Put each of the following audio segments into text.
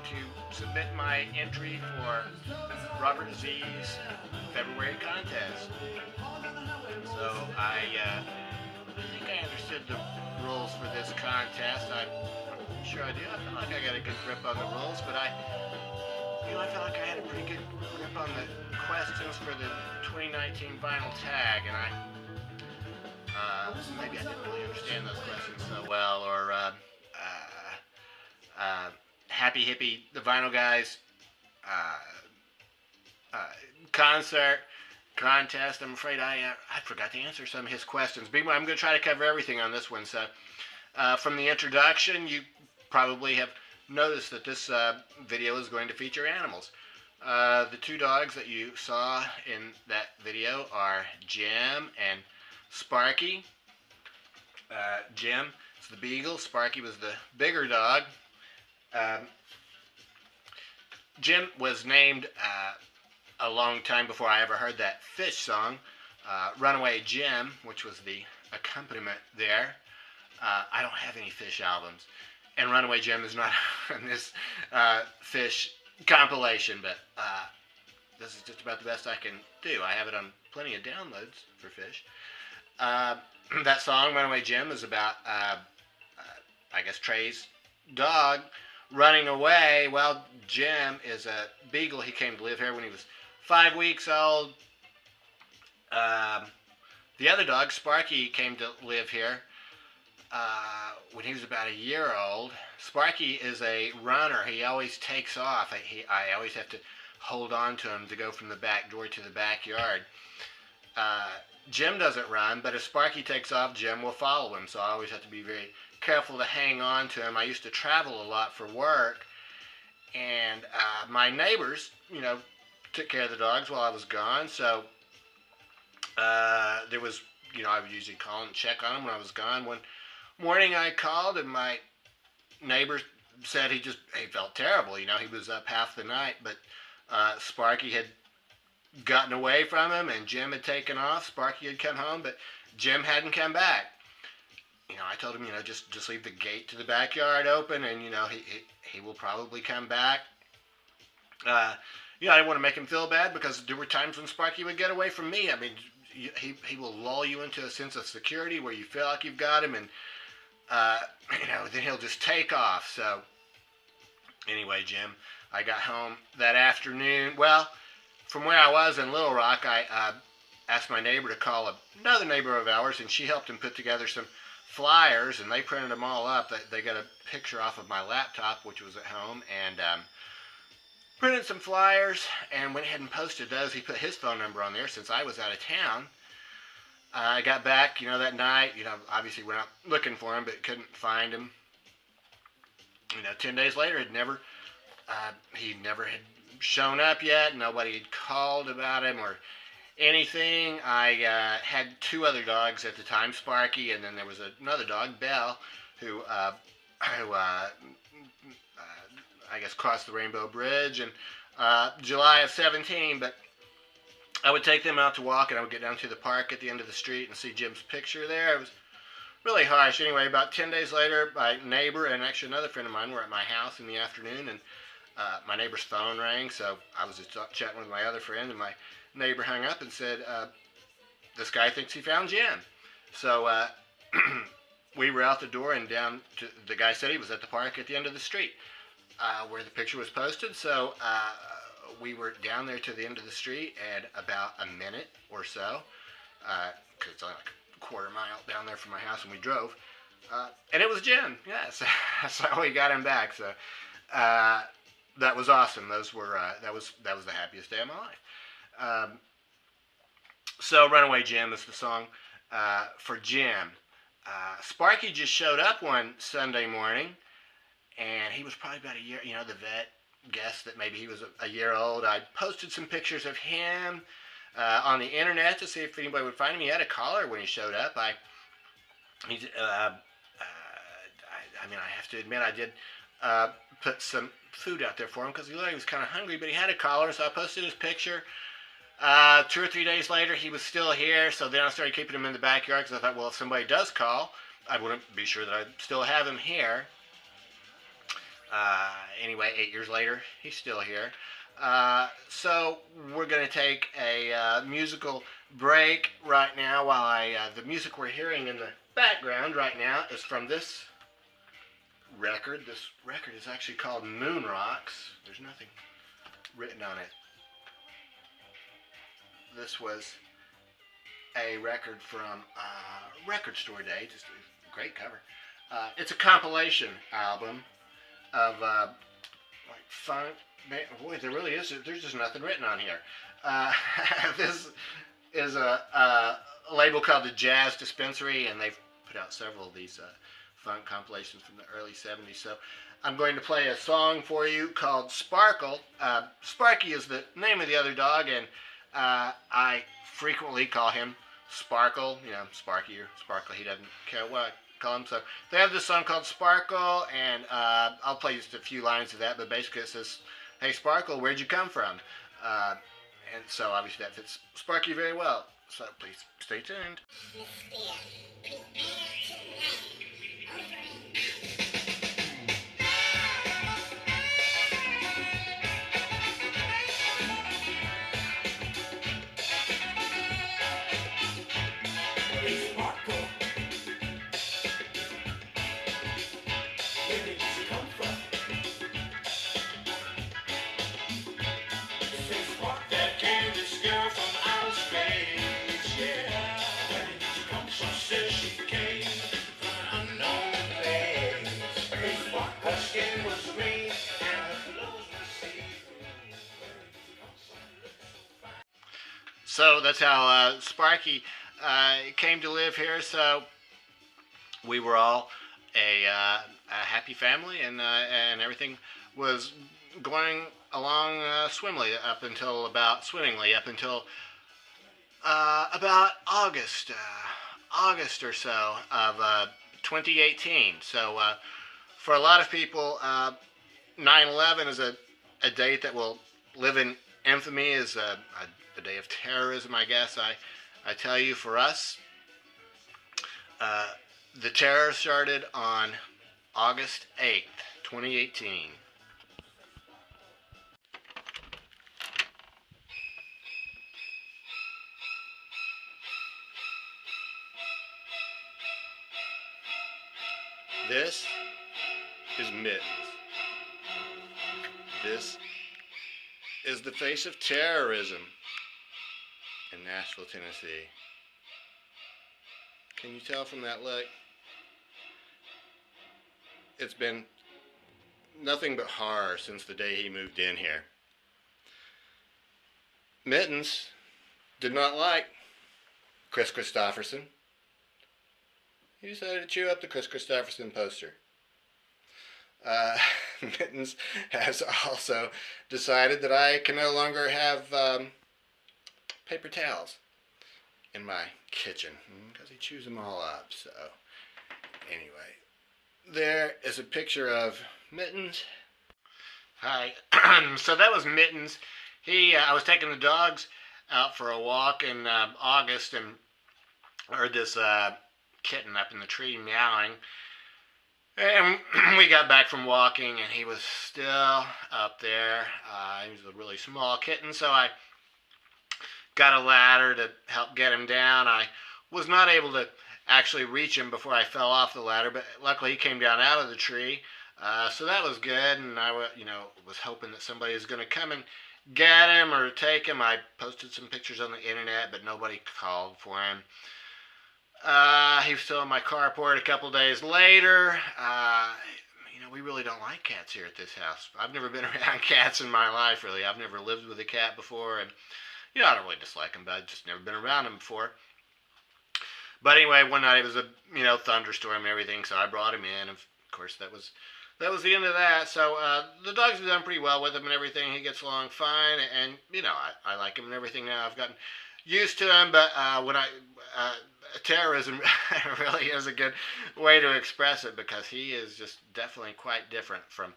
to submit my entry for Robert Z's February contest. So I think I understood the rules for this contest. I'm sure I do. I feel like I got a good grip on the rules, but I felt like I had a pretty good grip on the questions for the 2019 vinyl tag, and maybe I didn't really understand those questions so well, or Happy Hippie, the Vinyl Guys uh, uh, concert contest. I'm afraid I forgot to answer some of his questions. I'm going to try to cover everything on this one. So, from the introduction, you probably have noticed that this video is going to feature animals. The two dogs that you saw in that video are Jim and Sparky. Jim is the beagle. Sparky was the bigger dog. Um, Jim was named a long time before I ever heard that Fish song, Runaway Jim, which was the accompaniment there. I don't have any Fish albums, and Runaway Jim is not on this Fish compilation, but this is just about the best I can do. I have it on plenty of downloads for Fish. That song, Runaway Jim, is about, I guess, Trey's dog running away. Well, Jim is a beagle. He came to live here when he was 5 weeks old. The other dog, Sparky, came to live here when he was about a year old. Sparky is a runner. He always takes off. I always have to hold on to him to go from the back door to the backyard. Jim doesn't run, but if Sparky takes off, Jim will follow him. So I always have to be very careful to hang on to him. I used to travel a lot for work, and my neighbors, took care of the dogs while I was gone. So there was, I would usually call and check on them when I was gone. One morning I called, and my neighbor said he felt terrible. He was up half the night, but Sparky had gotten away from him, and Jim had taken off. Sparky had come home, but Jim hadn't come back. I told him, just leave the gate to the backyard open, and he will probably come back. I didn't want to make him feel bad, because there were times when Sparky would get away from me. I mean, he will lull you into a sense of security where you feel like you've got him, and then he'll just take off. So anyway, Jim, I got home that afternoon. Well, from where I was in Little Rock, I asked my neighbor to call another neighbor of ours, and she helped him put together some flyers, and they printed them all up. They got a picture off of my laptop, which was at home, and printed some flyers and went ahead and posted those. He put his phone number on there since I was out of town. I got back, that night, obviously went out looking for him, but couldn't find him. 10 days later, he never had shown up yet. Nobody had called about him or anything. I had two other dogs at the time, Sparky, and then there was another dog, Belle, who I guess crossed the Rainbow Bridge in July of 17, but I would take them out to walk, and I would get down to the park at the end of the street and see Jim's picture there. It was really harsh. Anyway, about 10 days later, my neighbor and actually another friend of mine were at my house in the afternoon, and my neighbor's phone rang, so I was just chatting with my other friend, and my neighbor hung up and said, this guy thinks he found Jim. So we were out the door and down to, the guy said he was at the park at the end of the street where the picture was posted. So we were down there to the end of the street at about a minute or so, because it's only like a quarter mile down there from my house, and we drove. And it was Jim. Yes, so we got him back. So that was awesome. That was the happiest day of my life. So Runaway Jim is the song for Jim. Sparky just showed up one Sunday morning, and he was probably about a year. The vet guessed that maybe he was a year old. I posted some pictures of him on the internet to see if anybody would find him. He had a collar when he showed up. I have to admit, I did put some food out there for him because he looked like he was kind of hungry, but he had a collar, so I posted his picture. 2 or 3 days later, he was still here, so then I started keeping him in the backyard because I thought, well, if somebody does call, I wouldn't be sure that I'd still have him here. Anyway, 8 years later, he's still here. So we're going to take a musical break right now while the music we're hearing in the background right now is from this record. This record is actually called Moon Rocks. There's nothing written on it. This was a record from Record Store Day. Just a great cover. It's a compilation album of like funk. Boy, there really is. There's just nothing written on here. This is a label called the Jazz Dispensary, and they've put out several of these funk compilations from the early '70s. So I'm going to play a song for you called Sparkle. Sparky is the name of the other dog, and I frequently call him Sparkle. You know, Sparky or Sparkle. He doesn't care what I call him. So they have this song called Sparkle, and I'll play just a few lines of that. But basically, it says, "Hey Sparkle, where'd you come from?" And so obviously that fits Sparky very well. So please stay tuned. So that's how Sparky came to live here. So we were all a happy family, and everything was going along swimmingly up until about August or so of 2018. So for a lot of people, 9/11 is a date that will live in infamy as a day of terrorism, I guess. I tell you, for us, the terror started on August 8th, 2018. This is Mittens. This is the face of terrorism in Nashville, Tennessee. Can you tell from that look? It's been nothing but horror since the day he moved in here. Mittens did not like Kris Kristofferson. He decided to chew up the Kris Kristofferson poster. Mittens has also decided that I can no longer have paper towels in my kitchen because he chews them all up. So anyway, there is a picture of Mittens. Hi. So that was Mittens. I was taking the dogs out for a walk in August and heard this kitten up in the tree meowing. And we got back from walking, and he was still up there. He was a really small kitten, so I got a ladder to help get him down. I was not able to actually reach him before I fell off the ladder, but luckily he came down out of the tree, so that was good. And I, was hoping that somebody was going to come and get him or take him. I posted some pictures on the internet, but nobody called for him. He was still in my carport a couple days later. We really don't like cats here at this house. I've never been around cats in my life, really. I've never lived with a cat before, and I don't really dislike them, but I've just never been around them before. But anyway, one night it was a thunderstorm and everything, so I brought him in. Of course, that was the end of that. So the dogs have done pretty well with him and everything. He gets along fine, and I like him and everything now. I've gotten used to him, but terrorism really is a good way to express it, because he is just definitely quite different from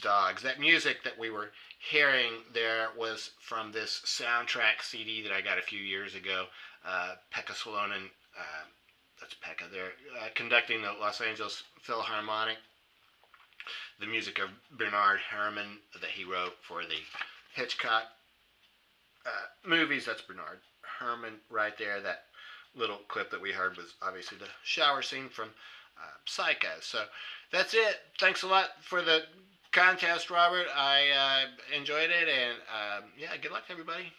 dogs. That music that we were hearing there was from this soundtrack CD that I got a few years ago. Pekka Salonen, that's Pekka there, conducting the Los Angeles Philharmonic. the music of Bernard Herrmann that he wrote for the Hitchcock movies. That's Bernard Herrmann right there. That little clip that we heard was obviously the shower scene from Psycho. So that's it. Thanks a lot for the contest, Robert. I enjoyed it, and yeah, good luck, everybody.